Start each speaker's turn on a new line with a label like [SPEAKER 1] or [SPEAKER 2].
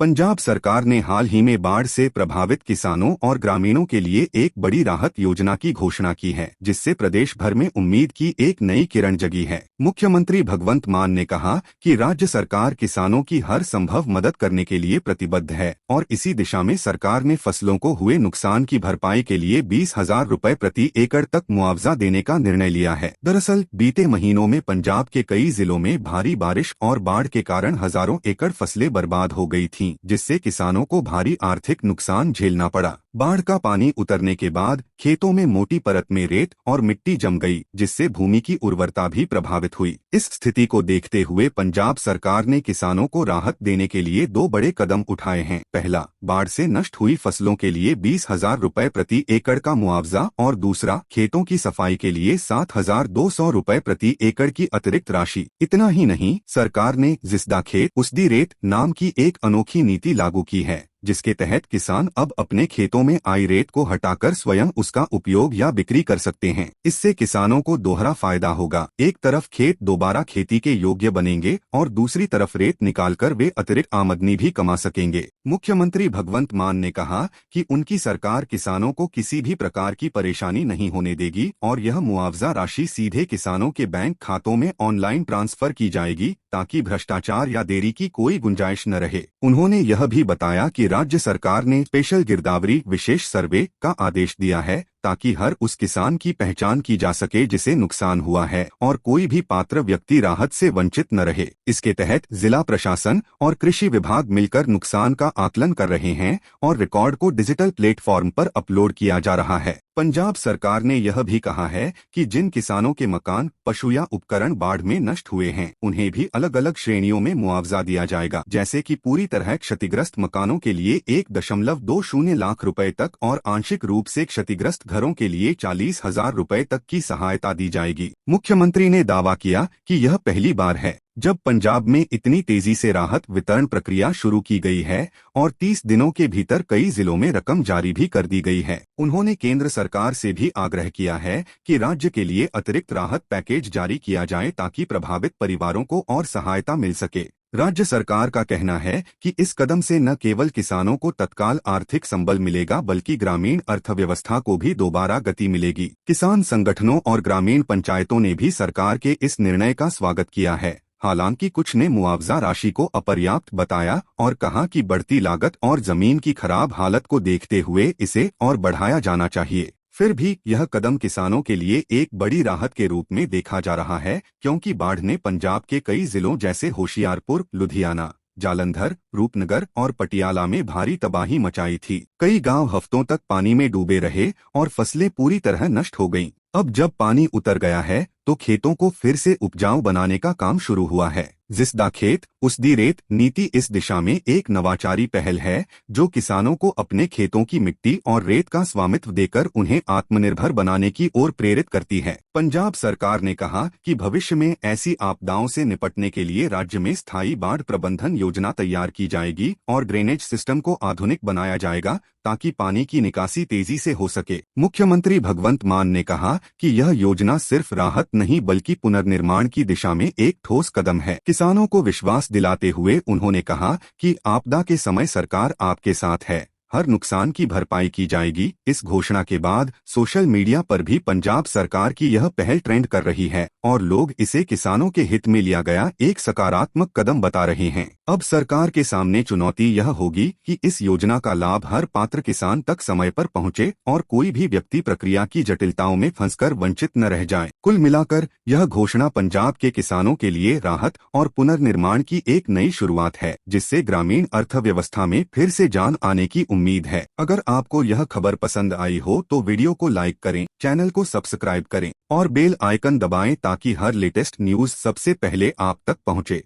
[SPEAKER 1] पंजाब सरकार ने हाल ही में बाढ़ से प्रभावित किसानों और ग्रामीणों के लिए एक बड़ी राहत योजना की घोषणा की है, जिससे प्रदेश भर में उम्मीद की एक नई किरण जगी है। मुख्यमंत्री भगवंत मान ने कहा कि राज्य सरकार किसानों की हर संभव मदद करने के लिए प्रतिबद्ध है और इसी दिशा में सरकार ने फसलों को हुए नुकसान की भरपाई के लिए 20,000 रुपए प्रति एकड़ तक मुआवजा देने का निर्णय लिया है। दरअसल बीते महीनों में पंजाब के कई जिलों में भारी बारिश और बाढ़ के कारण हजारों एकड़ फसलें बर्बाद हो गई थीं, जिससे किसानों को भारी आर्थिक नुकसान झेलना पड़ा। बाढ़ का पानी उतरने के बाद खेतों में मोटी परत में रेत और मिट्टी जम गई, जिससे भूमि की उर्वरता भी प्रभावित हुई। इस स्थिति को देखते हुए पंजाब सरकार ने किसानों को राहत देने के लिए दो बड़े कदम उठाए हैं। पहला, बाढ़ से नष्ट हुई फसलों के लिए 20,000 रुपए प्रति एकड़ का मुआवजा और दूसरा, खेतों की सफाई के लिए 7,200 रुपए प्रति एकड़ की अतिरिक्त राशि। इतना ही नहीं, सरकार ने जिसदा खेत उसदी रेत नाम की एक अनोखी नीति लागू की है, जिसके तहत किसान अब अपने खेतों में आई रेत को हटाकर स्वयं उसका उपयोग या बिक्री कर सकते हैं। इससे किसानों को दोहरा फायदा होगा। एक तरफ खेत दोबारा खेती के योग्य बनेंगे और दूसरी तरफ रेत निकालकर वे अतिरिक्त आमदनी भी कमा सकेंगे। मुख्यमंत्री भगवंत मान ने कहा कि उनकी सरकार किसानों को किसी भी प्रकार की परेशानी नहीं होने देगी और यह मुआवजा राशि सीधे किसानों के बैंक खातों में ऑनलाइन ट्रांसफर की जाएगी, ताकि भ्रष्टाचार या देरी की कोई गुंजाइश न रहे। उन्होंने यह भी बताया कि राज्य सरकार ने स्पेशल गिरदावरी विशेष सर्वे का आदेश दिया है, ताकि हर उस किसान की पहचान की जा सके जिसे नुकसान हुआ है और कोई भी पात्र व्यक्ति राहत से वंचित न रहे। इसके तहत जिला प्रशासन और कृषि विभाग मिलकर नुकसान का आकलन कर रहे हैं और रिकॉर्ड को डिजिटल प्लेटफॉर्म पर अपलोड किया जा रहा है। पंजाब सरकार ने यह भी कहा है कि जिन किसानों के मकान, पशु या उपकरण बाढ़ में नष्ट हुए हैं, उन्हें भी अलग अलग श्रेणियों में मुआवजा दिया जाएगा, जैसे कि पूरी तरह क्षतिग्रस्त मकानों के लिए 1.20 लाख रुपए तक और आंशिक रूप से क्षतिग्रस्त घरों के लिए 40,000 रुपए तक की सहायता दी जाएगी। मुख्यमंत्री ने दावा किया कि यह पहली बार है जब पंजाब में इतनी तेजी से राहत वितरण प्रक्रिया शुरू की गई है और 30 दिनों के भीतर कई जिलों में रकम जारी भी कर दी गई है। उन्होंने केंद्र सरकार से भी आग्रह किया है कि राज्य के लिए अतिरिक्त राहत पैकेज जारी किया जाए, ताकि प्रभावित परिवारों को और सहायता मिल सके। राज्य सरकार का कहना है कि इस कदम से न केवल किसानों को तत्काल आर्थिक संबल मिलेगा, बल्कि ग्रामीण अर्थव्यवस्था को भी दोबारा गति मिलेगी। किसान संगठनों और ग्रामीण पंचायतों ने भी सरकार के इस निर्णय का स्वागत किया है। हालांकि कुछ ने मुआवजा राशि को अपर्याप्त बताया और कहा कि बढ़ती लागत और जमीन की खराब हालत को देखते हुए इसे और बढ़ाया जाना चाहिए। फिर भी यह कदम किसानों के लिए एक बड़ी राहत के रूप में देखा जा रहा है, क्योंकि बाढ़ ने पंजाब के कई जिलों जैसे होशियारपुर, लुधियाना, जालंधर, रूपनगर और पटियाला में भारी तबाही मचाई थी। कई गांव हफ्तों तक पानी में डूबे रहे और फसलें पूरी तरह नष्ट हो गईं। अब जब पानी उतर गया है तो खेतों को फिर से उपजाऊ बनाने का काम शुरू हुआ है। जिसदा खेत उसदी रेत नीति इस दिशा में एक नवाचारी पहल है, जो किसानों को अपने खेतों की मिट्टी और रेत का स्वामित्व देकर उन्हें आत्मनिर्भर बनाने की ओर प्रेरित करती है। पंजाब सरकार ने कहा कि भविष्य में ऐसी आपदाओं से निपटने के लिए राज्य में स्थायी बाढ़ प्रबंधन योजना तैयार की जाएगी और ड्रेनेज सिस्टम को आधुनिक बनाया जाएगा, ताकि पानी की निकासी तेजी से हो सके। मुख्यमंत्री भगवंत मान ने कहा कि यह योजना सिर्फ राहत नहीं बल्कि पुनर्निर्माण की दिशा में एक ठोस कदम है। किसानों को विश्वास दिलाते हुए उन्होंने कहा कि आपदा के समय सरकार आपके साथ है, हर नुकसान की भरपाई की जाएगी। इस घोषणा के बाद सोशल मीडिया पर भी पंजाब सरकार की यह पहल ट्रेंड कर रही है और लोग इसे किसानों के हित में लिया गया एक सकारात्मक कदम बता रहे हैं। अब सरकार के सामने चुनौती यह होगी कि इस योजना का लाभ हर पात्र किसान तक समय पर पहुंचे और कोई भी व्यक्ति प्रक्रिया की जटिलताओं में फंसकर वंचित न रह जाए। कुल मिलाकर यह घोषणा पंजाब के किसानों के लिए राहत और पुनर्निर्माण की एक नई शुरुआत है, जिससे ग्रामीण अर्थव्यवस्था में फिर से जान आने की उम्मीद है। अगर आपको यह खबर पसंद आई हो तो वीडियो को लाइक करें, चैनल को सब्सक्राइब करें और बेल आइकन दबाएं, ताकि हर लेटेस्ट न्यूज सबसे पहले आप तक पहुंचे।